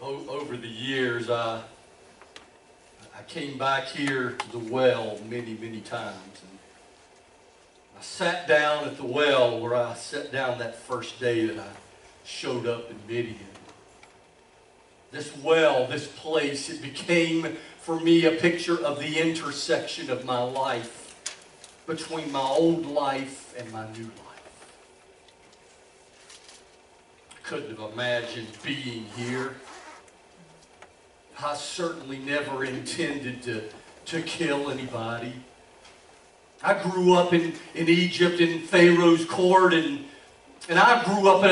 Over the years, I came back here to the well many, many times. And I sat down at the well where I sat down that first day that I showed up in Midian. This well, this place, it became for me a picture of the intersection of my life between my old life and my new life. I couldn't have imagined being here. I certainly never intended to kill anybody. I grew up in Egypt in Pharaoh's court, and I grew up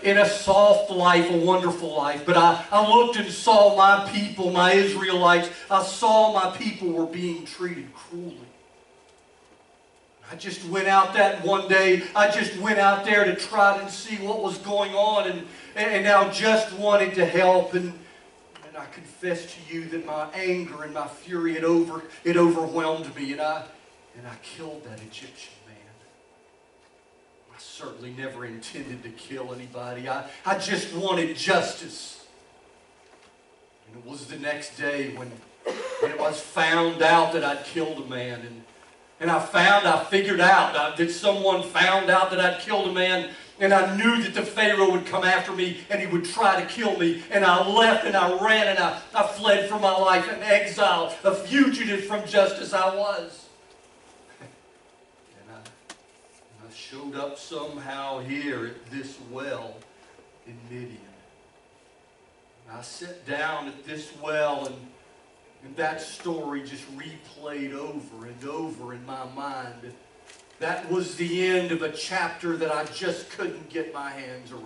in a soft life, a wonderful life. But I looked and saw my people, my Israelites, I saw my people were being treated cruelly. I just went out that one day, I just went out there to try and see what was going on, and I just wanted to help. And I confess to you that my anger and my fury, it overwhelmed me, and I killed that Egyptian man. I certainly never intended to kill anybody. I just wanted justice. And it was the next day when it was found out that I'd killed a man, and I figured out that someone found out that I'd killed a man. And I knew that the Pharaoh would come after me and he would try to kill me. And I left and I ran and I fled for my life, an exile, a fugitive from justice I was. And I showed up somehow here at this well in Midian. And I sat down at this well, and that story just replayed over and over in my mind. That was the end of a chapter that I just couldn't get my hands around.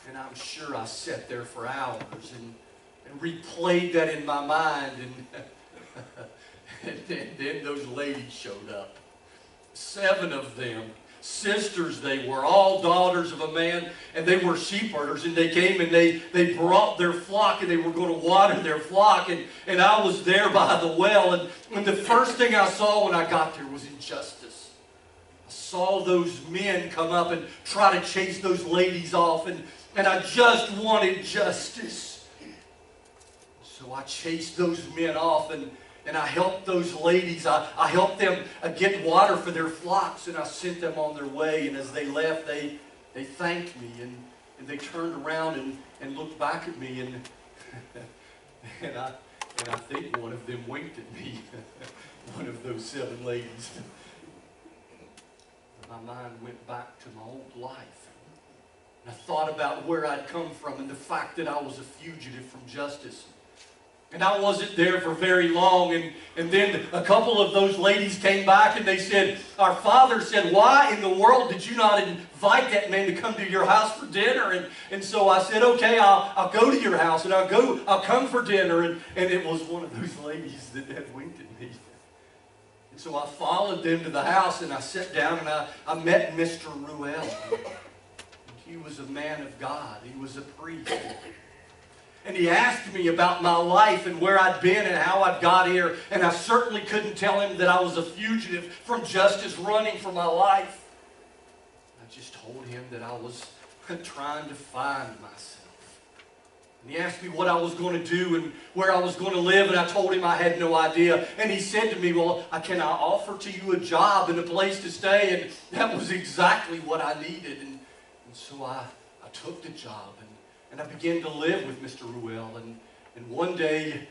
And I'm sure I sat there for hours and replayed that in my mind. And then those ladies showed up. 7 of them. Sisters they were, all daughters of a man, and they were sheep herders, and they came and they brought their flock, and they were going to water their flock, and I was there by the well, and the first thing I saw when I got there was injustice. I saw those men come up and try to chase those ladies off, and I just wanted justice. So I chased those men off, and I helped those ladies. I helped them get water for their flocks, and I sent them on their way. And as they left, they thanked me, and they turned around and looked back at me, and I think one of them winked at me, one of those 7 ladies. My mind went back to my old life. And I thought about where I'd come from and the fact that I was a fugitive from justice. And I wasn't there for very long, and then a couple of those ladies came back and they said, our father said, why in the world did you not invite that man to come to your house for dinner? And so I said, okay, I'll go to your house, and I'll come for dinner. And it was one of those ladies that had winked at me. And so I followed them to the house, and I sat down, and I met Mr. Ruel. He was a man of God. He was a priest. And he asked me about my life and where I'd been and how I'd got here. And I certainly couldn't tell him that I was a fugitive from justice running for my life. I just told him that I was trying to find myself. And he asked me what I was going to do and where I was going to live. And I told him I had no idea. And he said to me, well, can I offer to you a job and a place to stay? And that was exactly what I needed. And so I took the job. And I began to live with Mr. Ruel, and one day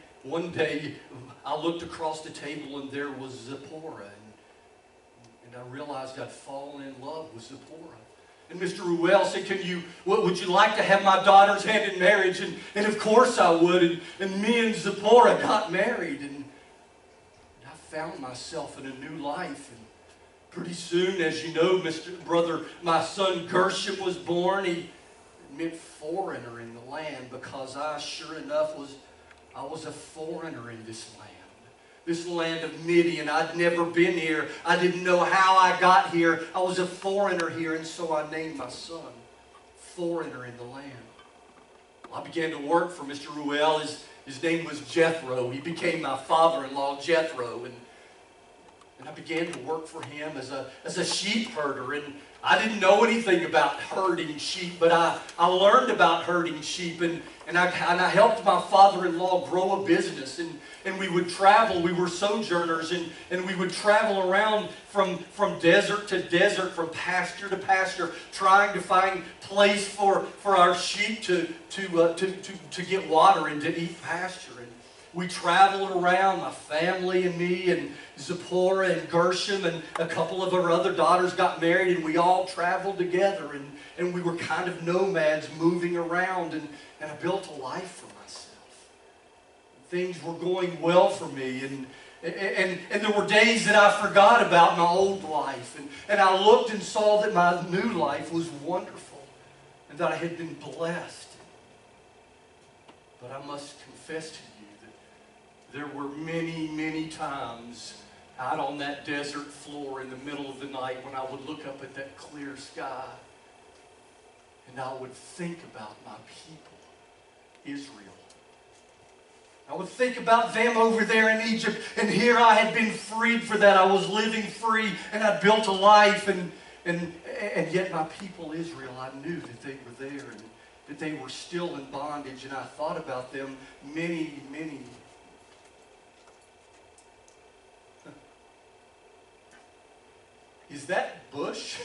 I looked across the table and there was Zipporah, and I realized I'd fallen in love with Zipporah. And Mr. Ruel said, would you like to have my daughter's hand in marriage? And of course I would, and me and Zipporah got married, and I found myself in a new life. And pretty soon, as you know, my son Gershom was born. He meant foreigner in the land, because I sure enough was a foreigner in this land of Midian. I'd never been here. I didn't know how I got here. I was a foreigner here, and so I named my son Foreigner in the Land. I began to work for Mr. Ruel. His name was Jethro. He became my father-in-law, Jethro, and And I began to work for him as a sheep herder. And I didn't know anything about herding sheep, but I learned about herding sheep. And I helped my father-in-law grow a business. And we would travel. We were sojourners. And we would travel around from desert to desert, from pasture to pasture, trying to find place for our sheep to get water and to eat pasture. And we traveled around, my family and me, and Zipporah and Gershom, and a couple of our other daughters got married, and we all traveled together. And we were kind of nomads moving around, and I built a life for myself. Things were going well for me, and there were days that I forgot about my old life, and I looked and saw that my new life was wonderful, and that I had been blessed. But I must confess to you that there were many, many times out on that desert floor in the middle of the night when I would look up at that clear sky and I would think about my people, Israel. I would think about them over there in Egypt, and here I had been freed for that. I was living free, and I built a life, and yet my people, Israel, I knew that they were there, and that they were still in bondage, and I thought about them many, many. Is that bush?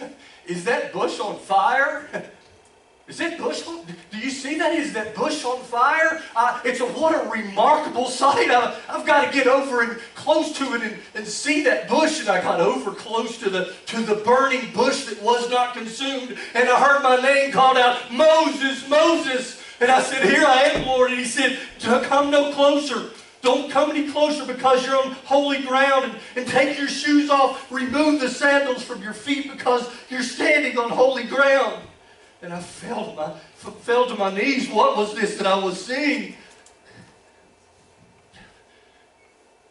Is that bush on fire? Is that bush on? Do you see that? Is that bush on fire? What a remarkable sight. I've got to get over and close to it and see that bush. And I got over close to the burning bush that was not consumed. And I heard my name called out, Moses, Moses. And I said, here I am, Lord. And he said, come no closer. Don't come any closer because you're on holy ground, and take your shoes off. Remove the sandals from your feet because you're standing on holy ground. And I fell to my knees. What was this that I was seeing?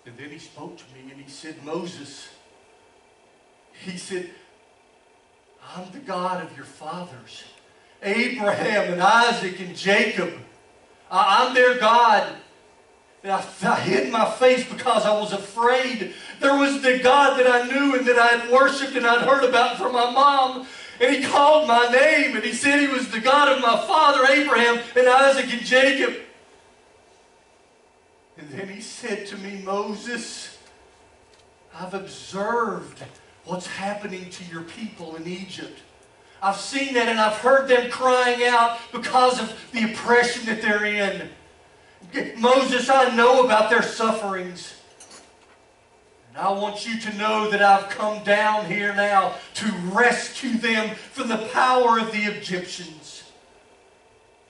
And then he spoke to me and he said, Moses, he said, I'm the God of your fathers, Abraham and Isaac and Jacob. I'm their God. And I hid my face because I was afraid. There was the God that I knew and that I had worshipped and I'd heard about from my mom. And he called my name, and he said he was the God of my father Abraham and Isaac and Jacob. And then he said to me, Moses, I've observed what's happening to your people in Egypt. I've seen that, and I've heard them crying out because of the oppression that they're in. Moses, I know about their sufferings. And I want you to know that I've come down here now to rescue them from the power of the Egyptians.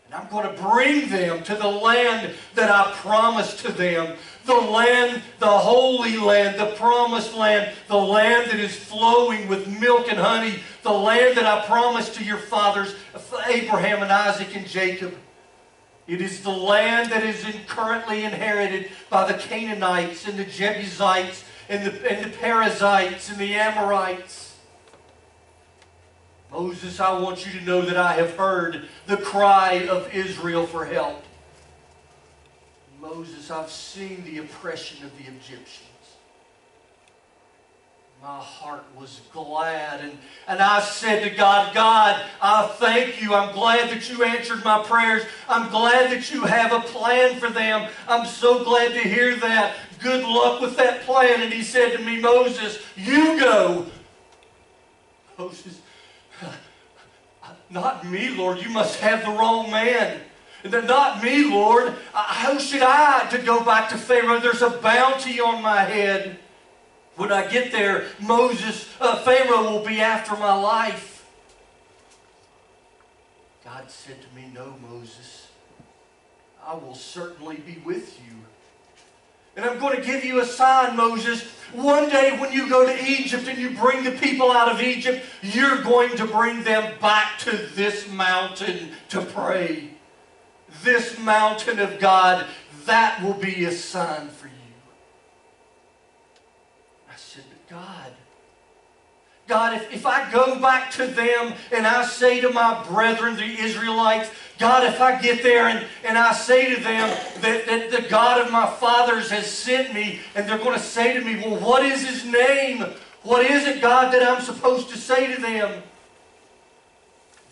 And I'm going to bring them to the land that I promised to them. The land, the holy land, the promised land, the land that is flowing with milk and honey, the land that I promised to your fathers, Abraham and Isaac and Jacob. It is the land that is currently inherited by the Canaanites and the Jebusites and the Perizzites and the Amorites. Moses, I want you to know that I have heard the cry of Israel for help. Moses, I've seen the oppression of the Egyptians. My heart was glad, and I said to God, God, I thank you. I'm glad that you answered my prayers. I'm glad that you have a plan for them. I'm so glad to hear that. Good luck with that plan. And he said to me, Moses, you go. Moses, not me, Lord. You must have the wrong man. Not me, Lord. How should I to go back to Pharaoh? There's a bounty on my head. When I get there, Pharaoh will be after my life. God said to me, no, Moses, I will certainly be with you. And I'm going to give you a sign, Moses. One day when you go to Egypt and you bring the people out of Egypt, you're going to bring them back to this mountain to pray. This mountain of God, that will be a sign for you. I said, but God, if I go back to them and I say to my brethren, the Israelites, God, if I get there and I say to them that the God of my fathers has sent me, and they're going to say to me, well, what is His name? What is it, God, that I'm supposed to say to them?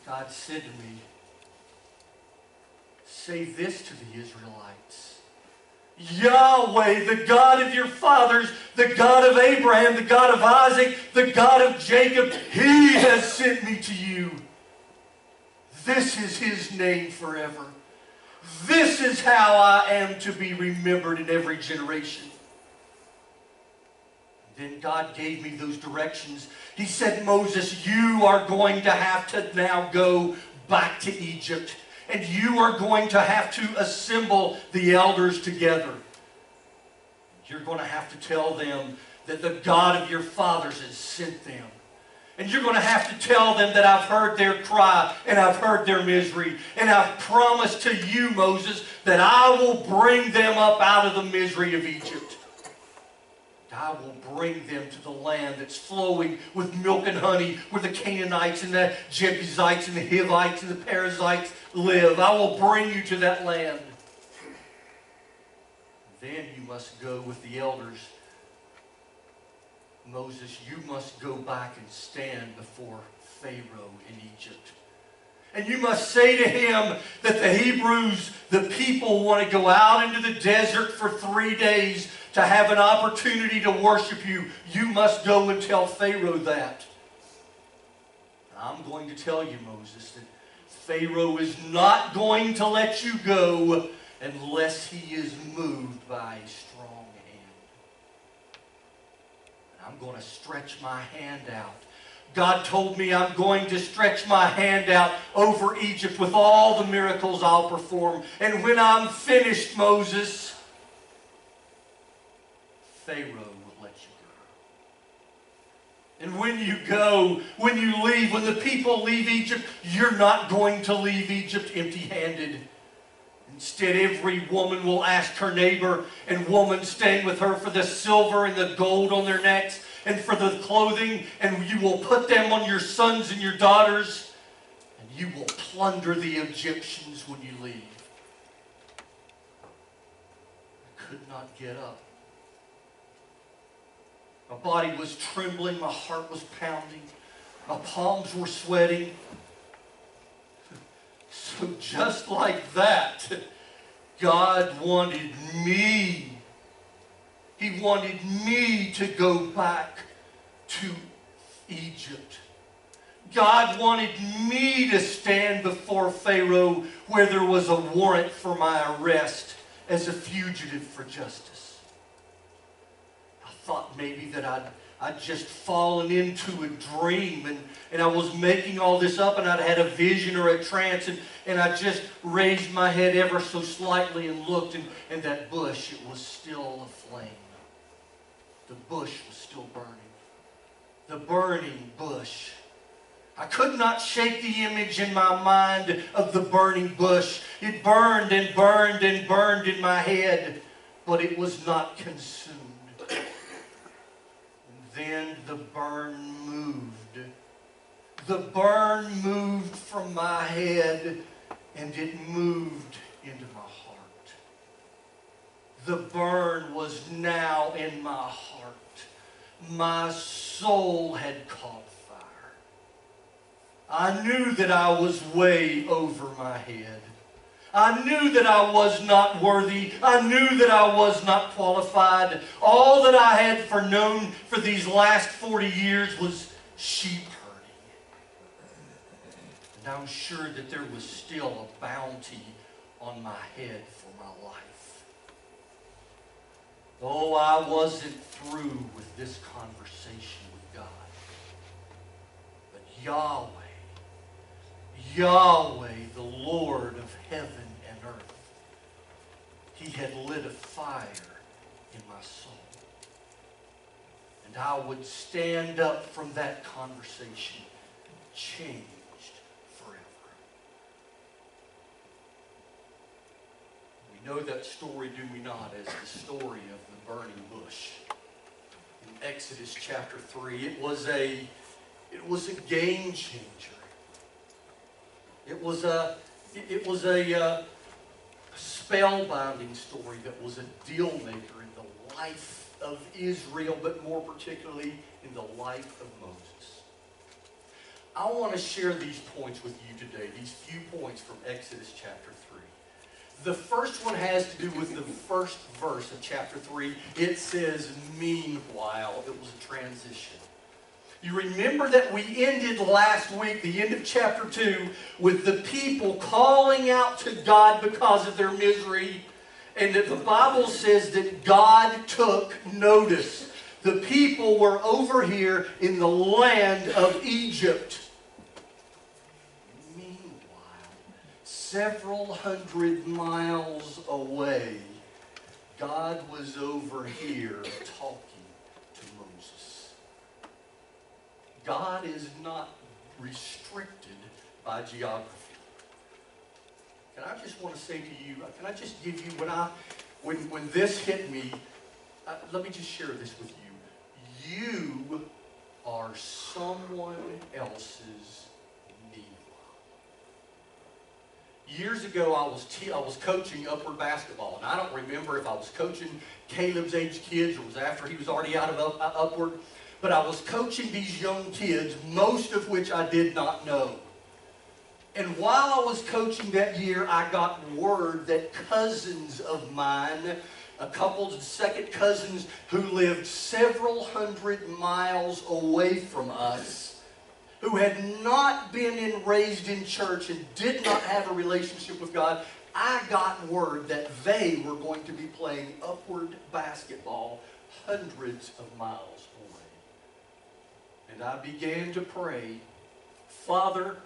God said to me, say this to the Israelites. Yahweh, the God of your fathers, the God of Abraham, the God of Isaac, the God of Jacob, He has sent me to you. This is His name forever. This is how I am to be remembered in every generation. Then God gave me those directions. He said, Moses, you are going to have to now go back to Egypt. And you are going to have to assemble the elders together. You're going to have to tell them that the God of your fathers has sent them. And you're going to have to tell them that I've heard their cry and I've heard their misery. And I've promised to you, Moses, that I will bring them up out of the misery of Egypt. I will bring them to the land that's flowing with milk and honey, where the Canaanites and the Jebusites and the Hivites and the Perizzites live. I will bring you to that land. Then you must go with the elders. Moses, you must go back and stand before Pharaoh in Egypt. And you must say to him that the Hebrews, the people, want to go out into the desert for 3 days to have an opportunity to worship you. You must go and tell Pharaoh that. I'm going to tell you, Moses, that Pharaoh is not going to let you go unless he is moved by a strong hand. And I'm going to stretch my hand out. God told me I'm going to stretch my hand out over Egypt with all the miracles I'll perform. And when I'm finished, Moses, Pharaoh will let you go. And when you go, when you leave, when the people leave Egypt, you're not going to leave Egypt empty-handed. Instead, every woman will ask her neighbor and woman staying with her for the silver and the gold on their necks and for the clothing, and you will put them on your sons and your daughters, and you will plunder the Egyptians when you leave. I could not get up. My body was trembling, my heart was pounding, my palms were sweating. So just like that, God wanted me. He wanted me to go back to Egypt. God wanted me to stand before Pharaoh where there was a warrant for my arrest as a fugitive for justice. I thought maybe that I'd just fallen into a dream and I was making all this up and I'd had a vision or a trance and I just raised my head ever so slightly and looked and that bush, it was still aflame. The bush was still burning. The burning bush. I could not shake the image in my mind of the burning bush. It burned and burned and burned in my head, but it was not consumed. And then the burn moved. The burn moved from my head and it moved into my heart. The burn was now in my heart. My soul had caught fire. I knew that I was way over my head. I knew that I was not worthy. I knew that I was not qualified. All that I had known for these last 40 years was sheep herding. And I'm sure that there was still a bounty on my head for my life. Oh, I wasn't through with this conversation with God. But Yahweh, the Lord of heaven and earth, He had lit a fire in my soul. And I would stand up from that conversation changed forever. We know that story, do we not, as the story of the burning bush. In Exodus chapter 3, it was a game changer. It was a It was a spellbinding story that was a deal maker in the life of Israel, but more particularly in the life of Moses. I want to share these points with you today, these few points from Exodus chapter 3. The first one has to do with the first verse of chapter 3. It says, meanwhile. It was a transition. You remember that we ended last week, the end of chapter 2, with the people calling out to God because of their misery. And that the Bible says that God took notice. The people were over here in the land of Egypt. Meanwhile, several hundred miles away, God was over here talking to Moses. God is not restricted by geography. And I just want to say to you, can I just give you, when this hit me, let me just share this with you. You are someone else's meanwhile. Years ago, I was coaching upward basketball, and I don't remember if I was coaching Caleb's age kids or was after he was already out of upward, but I was coaching these young kids, most of which I did not know. And while I was coaching that year, I got word that cousins of mine, a couple of second cousins who lived several hundred miles away from us, who had not been raised in church and did not have a relationship with God, I got word that they were going to be playing upward basketball hundreds of miles away. And I began to pray, Father,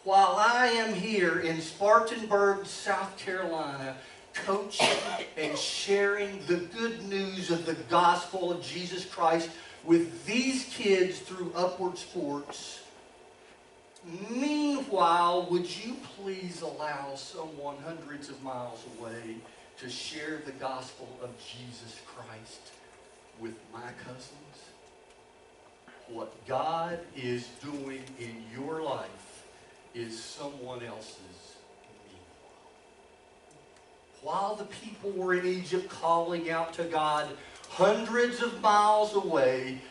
while I am here in Spartanburg, South Carolina, coaching and sharing the good news of the gospel of Jesus Christ with these kids through Upward Sports, meanwhile, would you please allow someone hundreds of miles away to share the gospel of Jesus Christ with my cousins? What God is doing in your life is someone else's meanwhile. While the people were in Egypt calling out to God hundreds of miles away,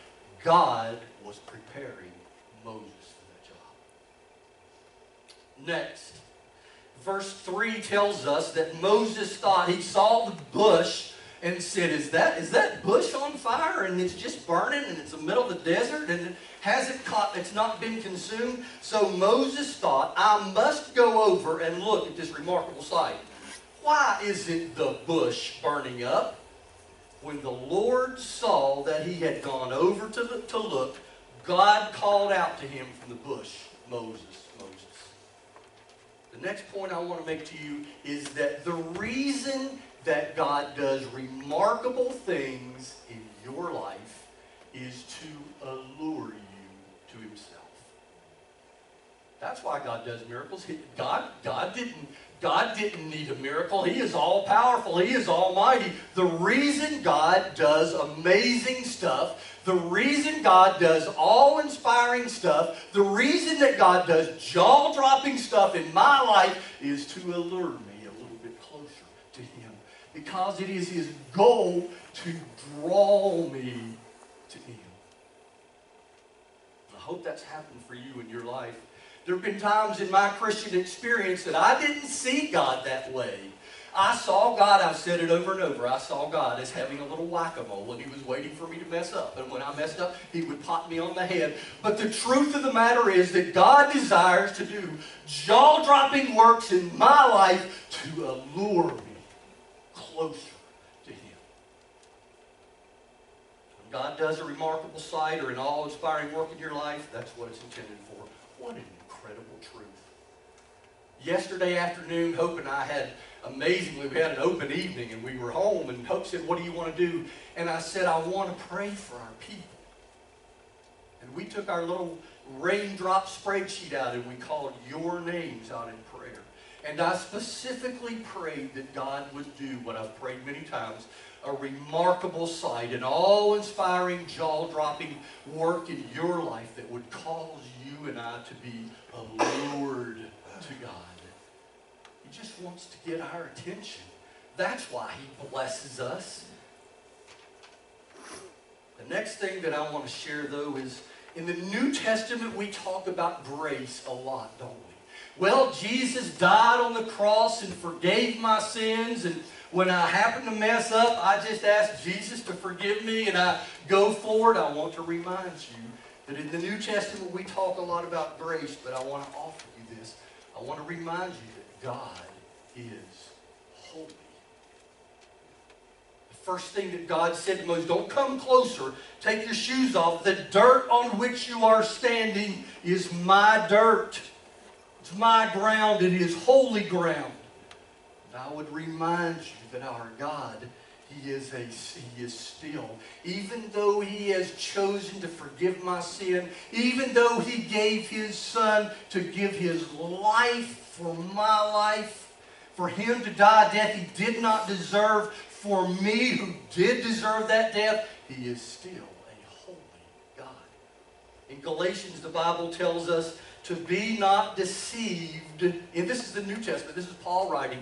God was preparing Moses for that job. Next, verse 3 tells us that Moses thought he saw the bush and said, is that bush on fire and it's just burning and it's in the middle of the desert and it's not been consumed? So Moses thought, I must go over and look at this remarkable sight. Why isn't the bush burning up? When the Lord saw that he had gone over to look, God called out to him from the bush, Moses, Moses. The next point I want to make to you is that the reason that God does remarkable things in your life is to allure you to himself. That's why God does miracles. God didn't need a miracle. He is all-powerful. He is almighty. The reason God does amazing stuff, the reason God does awe-inspiring stuff, the reason that God does jaw-dropping stuff in my life is to allure me a little bit closer to him. Because it is his goal to draw me to him. I hope that's happened for you in your life. There have been times in my Christian experience that I didn't see God that way. I saw God, I've said it over and over, I saw God as having a little whack-a-mole and he was waiting for me to mess up. And when I messed up, he would pop me on the head. But the truth of the matter is that God desires to do jaw-dropping works in my life to allure me closer to him. When God does a remarkable sight or an awe-inspiring work in your life, that's what it's intended for. What an incredible truth. Yesterday afternoon, Hope and I had, amazingly, we had an open evening and we were home and Hope said, what do you want to do? And I said, I want to pray for our people. And we took our little raindrop spreadsheet out and we called your names out in prayer. And I specifically prayed that God would do what I've prayed many times, a remarkable sight, an awe-inspiring, jaw-dropping work in your life that would cause you and I to be allured to God. He just wants to get our attention. That's why He blesses us. The next thing that I want to share, though, is in the New Testament we talk about grace a lot, don't we? Well, Jesus died on the cross and forgave my sins, and when I happen to mess up, I just ask Jesus to forgive me and I go forward. I want to remind you that in the New Testament we talk a lot about grace, but I want to offer you this. I want to remind you that God is holy. First thing that God said to Moses, don't come closer. Take your shoes off. The dirt on which you are standing is my dirt. It's my ground. It is holy ground. And I would remind you that our God, He is still. Even though He has chosen to forgive my sin, even though He gave His Son to give His life for my life, for Him to die a death He did not deserve, for me who did deserve that death, He is still a holy God. In Galatians, the Bible tells us to be not deceived. And this is the New Testament. This is Paul writing.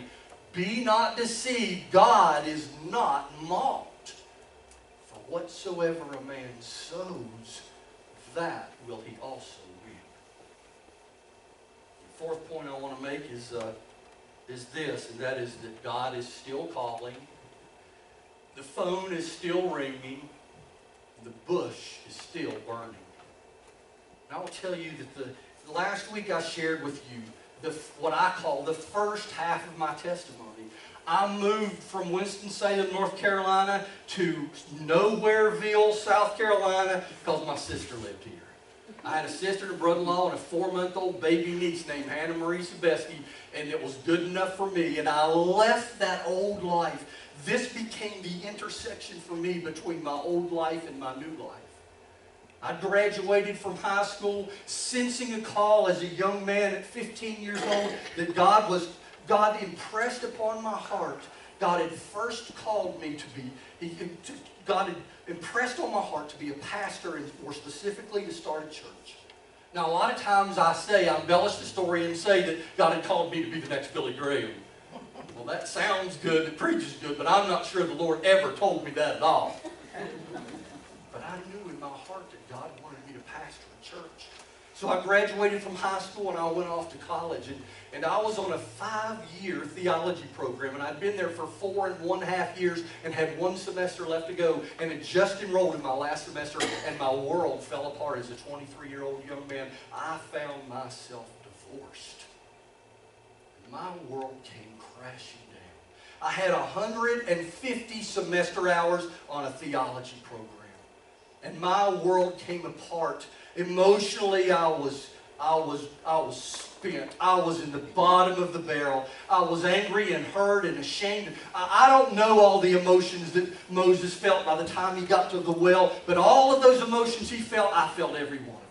Be not deceived. God is not mocked. For whatsoever a man sows, that will he also reap. The fourth point I want to make is this, and that is that God is still calling. The phone is still ringing. The bush is still burning. And I will tell you that last week I shared with you what I call the first half of my testimony. I moved from Winston-Salem, North Carolina to Nowhereville, South Carolina, because my sister lived here. I had a sister and a brother-in-law and a 4-month-old baby niece named Hannah Marie Sebeski, and it was good enough for me. And I left that old life. This became the intersection for me between my old life and my new life. I graduated from high school sensing a call as a young man at 15 years old that God impressed upon my heart. God had first called me God had impressed on my heart to be a pastor and more specifically to start a church. Now a lot of times I embellish the story and say that God had called me to be the next Billy Graham. Well, that sounds good, it preaches good, but I'm not sure the Lord ever told me that at all. But I knew in my heart that God wanted me to pastor a church. So I graduated from high school and I went off to college. And I was on a 5-year theology program. And I'd been there for 4.5 years and had 1 semester left to go. And had just enrolled in my last semester and my world fell apart as a 23-year-old young man. I found myself divorced. And my world came crashing down. I had 150 semester hours on a theology program. And my world came apart. Emotionally, I was spent. I was in the bottom of the barrel. I was angry and hurt and ashamed. I don't know all the emotions that Moses felt by the time he got to the well, but all of those emotions he felt, I felt every one of them.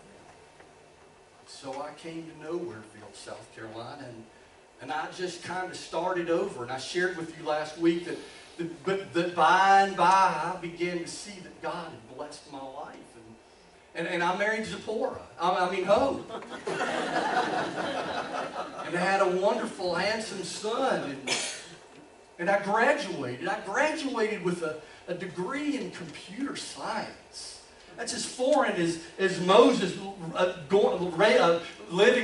So I came to Nowhereville, South Carolina, and I just kind of started over. And I shared with you last week that by and by I began to see that God had blessed my life. And I married Zipporah. Hope. And I had a wonderful, handsome son. And I graduated. I graduated with a degree in computer science. That's as foreign as Moses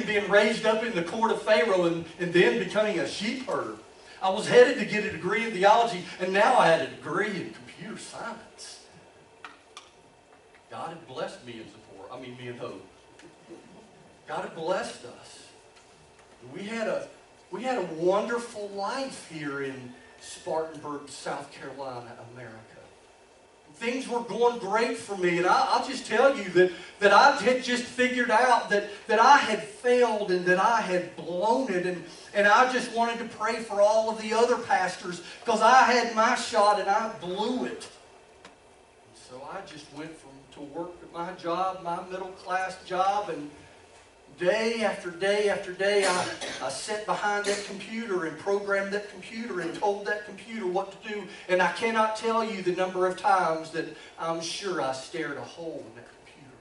being raised up in the court of Pharaoh and then becoming a sheep herder. I was headed to get a degree in theology, and now I had a degree in computer science. God had blessed me and Hope. God had blessed us. We had a wonderful life here in Spartanburg, South Carolina, America. Things were going great for me, and I'll just tell you that I had just figured out that I had failed and that I had blown it, and I just wanted to pray for all of the other pastors because I had my shot and I blew it. So I just went to work at my job, my middle-class job, and day after day after day, I sat behind that computer and programmed that computer and told that computer what to do. And I cannot tell you the number of times that I'm sure I stared a hole in that computer.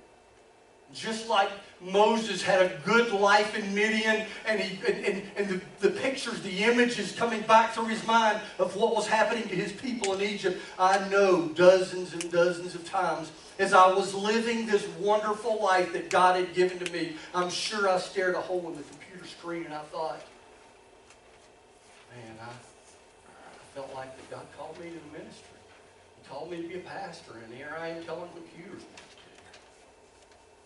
Just like Moses had a good life in Midian, and the pictures, the images coming back through his mind of what was happening to his people in Egypt. I know dozens and dozens of times as I was living this wonderful life that God had given to me, I'm sure I stared a hole in the computer screen and I thought, man, I felt like that God called me to the ministry. He called me to be a pastor, and here I am telling computers what to do.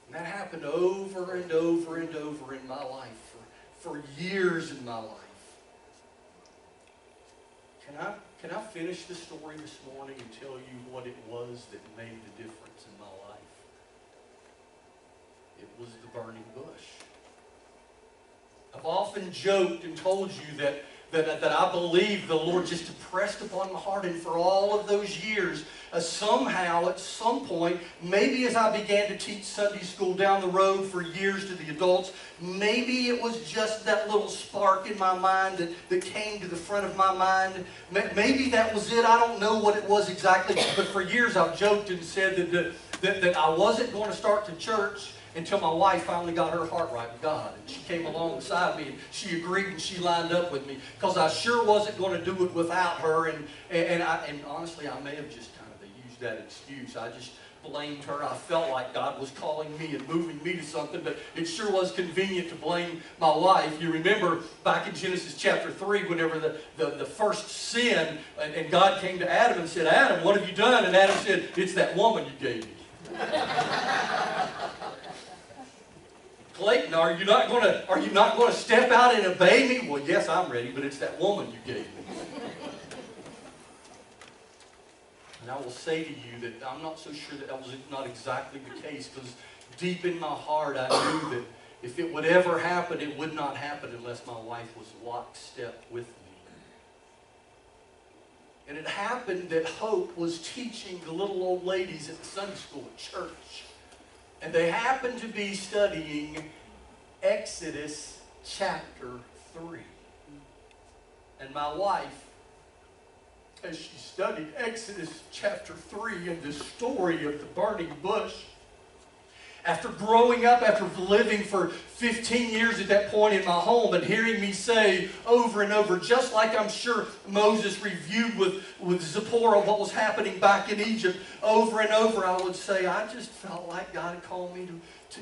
And that happened over and over and over in my life for years in my life. Can I finish the story this morning and tell you what it was that made the difference in my life? It was the burning bush. I've often joked and told you that I believe the Lord just impressed upon my heart, and for all of those years, somehow, at some point, maybe as I began to teach Sunday school down the road for years to the adults, maybe it was just that little spark in my mind that came to the front of my mind. Maybe that was it. I don't know what it was exactly, but for years I've joked and said that I wasn't going to start the church until my wife finally got her heart right with God. And she came alongside me and she agreed and she lined up with me, because I sure wasn't going to do it without her. And honestly, I may have just kind of used that excuse. I just blamed her. I felt like God was calling me and moving me to something, but it sure was convenient to blame my wife. You remember back in Genesis chapter 3, whenever the first sin, and God came to Adam and said, Adam, what have you done? And Adam said, it's that woman you gave me. Clayton, are you not going to step out and obey me? Well, yes, I'm ready, but it's that woman you gave me. And I will say to you that I'm not so sure that was not exactly the case, because deep in my heart I knew that if it would ever happen, it would not happen unless my wife was lockstep with me. And it happened that Hope was teaching the little old ladies at the Sunday school at church. And they happened to be studying Exodus chapter 3. And my wife, as she studied Exodus chapter 3 and the story of the burning bush, after growing up, after living for 15 years at that point in my home and hearing me say over and over, just like I'm sure Moses reviewed with Zipporah what was happening back in Egypt, over and over I would say, I just felt like God had called me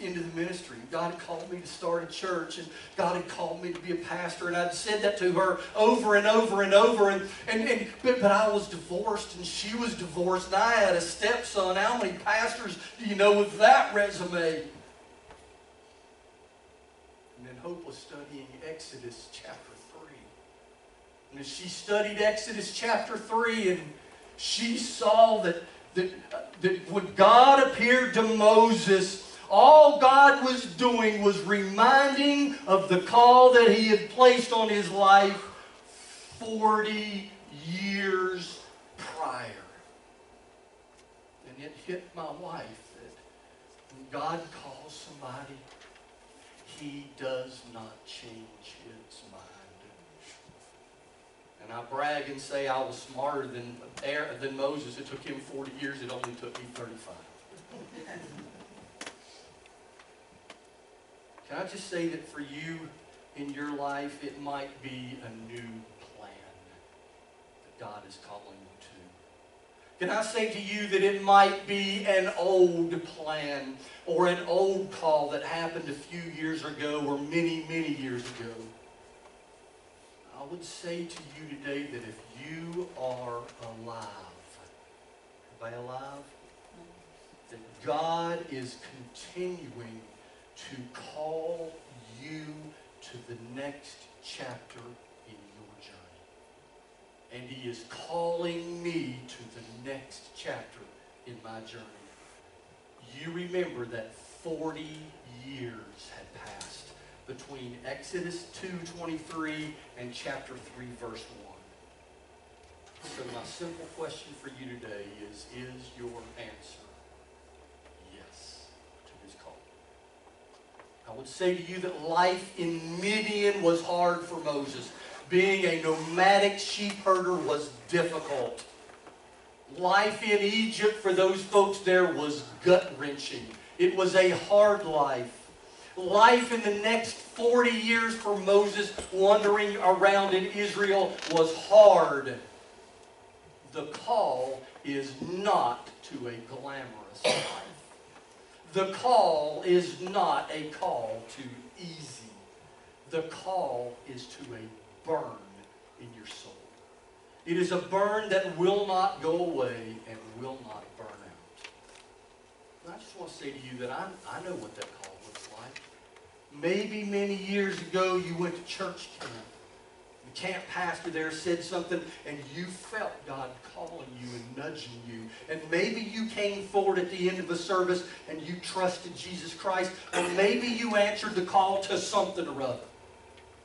into the ministry. God had called me to start a church, and God had called me to be a pastor, and I'd said that to her over and over and over, but I was divorced and she was divorced, and I had a stepson. How many pastors do you know with that resume? And then Hope was studying Exodus chapter 3. And as she studied Exodus chapter 3, and she saw that when God appeared to Moses, all God was doing was reminding of the call that He had placed on his life 40 years prior. And it hit my wife that when God calls somebody, He does not change His mind. And I brag and say I was smarter than Moses. It took him 40 years. It only took me 35. Can I just say that for you in your life, it might be a new plan that God is calling you to? Can I say to you that it might be an old plan or an old call that happened a few years ago or many, many years ago? I would say to you today that if you are alive, everybody alive? That God is continuing to call you to the next chapter in your journey. And He is calling me to the next chapter in my journey. You remember that 40 years had passed between Exodus 2:23 and chapter 3, verse 1. So my simple question for you today is your answer yes to His call? I would say to you that life in Midian was hard for Moses. Being a nomadic sheep herder was difficult. Life in Egypt for those folks there was gut-wrenching. It was a hard life. Life in the next 40 years for Moses wandering around in Israel was hard. The call is not to a glamorous life. The call is not a call to easy. The call is to a burn in your soul. It is a burn that will not go away and will not burn out. And I just want to say to you that I know what that call looks like. Maybe many years ago you went to church camp. The camp pastor there said something and you felt God calling you and nudging you. And maybe you came forward at the end of a service and you trusted Jesus Christ. Or maybe you answered the call to something or other.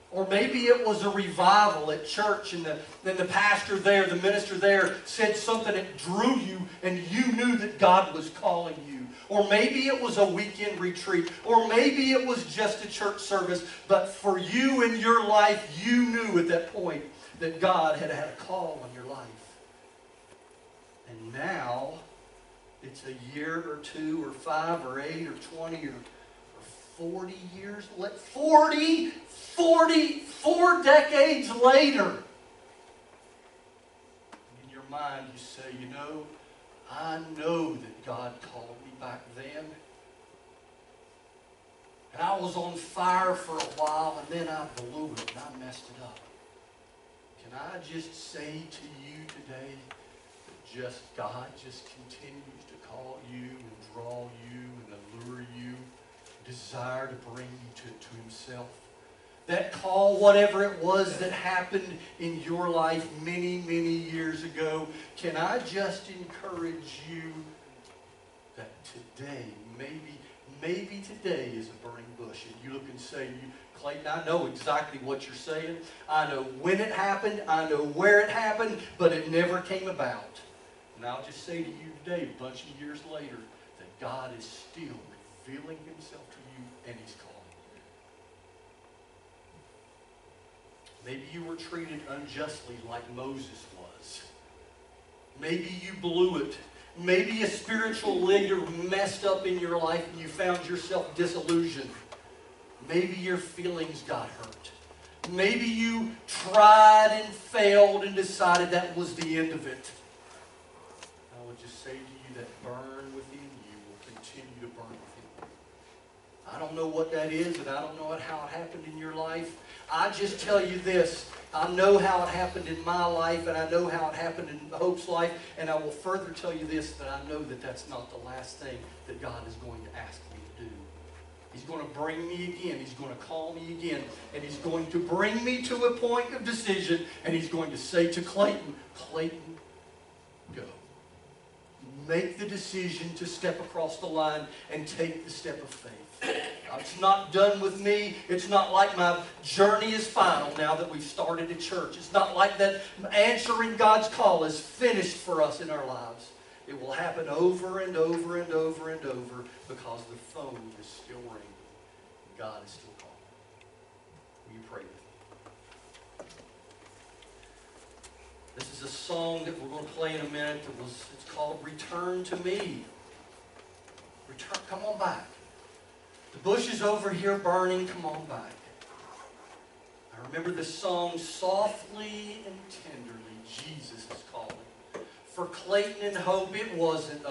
Or maybe it was a revival at church and then the pastor there, the minister there said something that drew you and you knew that God was calling you. Or maybe it was a weekend retreat. Or maybe it was just a church service. But for you in your life, you knew at that point that God had had a call on your life. And now it's a year or 2 or 5 or 8 or 20 or 40 years later. 4 decades later. In your mind you say, you know, I know that God called me back then. And I was on fire for a while and then I blew it and I messed it up. Can I just say to you today that God just continues to call you and draw you and allure you, desire to bring you to Himself? That call, whatever it was that happened in your life many, many years ago, can I just encourage you that today, maybe today is a burning bush. And you look and say, Clayton, I know exactly what you're saying. I know when it happened. I know where it happened, but it never came about. And I'll just say to you today, a bunch of years later, that God is still revealing Himself to you and He's calling. Maybe you were treated unjustly like Moses was. Maybe you blew it. Maybe a spiritual leader messed up in your life and you found yourself disillusioned. Maybe your feelings got hurt. Maybe you tried and failed and decided that was the end of it. I would just say to you that burn within you will continue to burn within you. I don't know what that is and I don't know how it happened in your life. I just tell you this, I know how it happened in my life and I know how it happened in Hope's life, and I will further tell you this, that I know that that's not the last thing that God is going to ask me to do. He's going to bring me again, He's going to call me again, and He's going to bring me to a point of decision, and He's going to say to Clayton, go. Make the decision to step across the line and take the step of faith. It's not done with me. It's not like my journey is final now that we've started a church. It's not like that answering God's call is finished for us in our lives. It will happen over and over and over and over because the phone is still ringing. God is still calling. Will you pray with me? This is a song that we're going to play in a minute. It's called Return to Me. Return, come on back. The bush is over here burning, come on back. I remember the song, softly and tenderly, Jesus is calling. For Clayton and Hope, it wasn't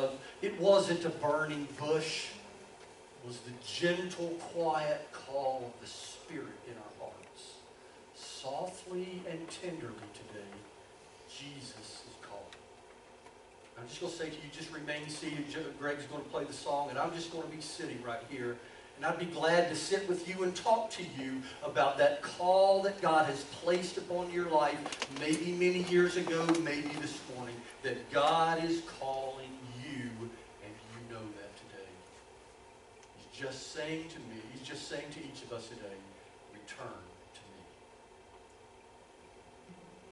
a burning bush. It was the gentle, quiet call of the Spirit in our hearts. Softly and tenderly today, Jesus is calling. I'm just going to say to you, just remain seated. Greg's going to play the song, and I'm just going to be sitting right here. And I'd be glad to sit with you and talk to you about that call that God has placed upon your life, maybe many years ago, maybe this morning, that God is calling you, and you know that today. He's just saying to me, He's just saying to each of us today, return.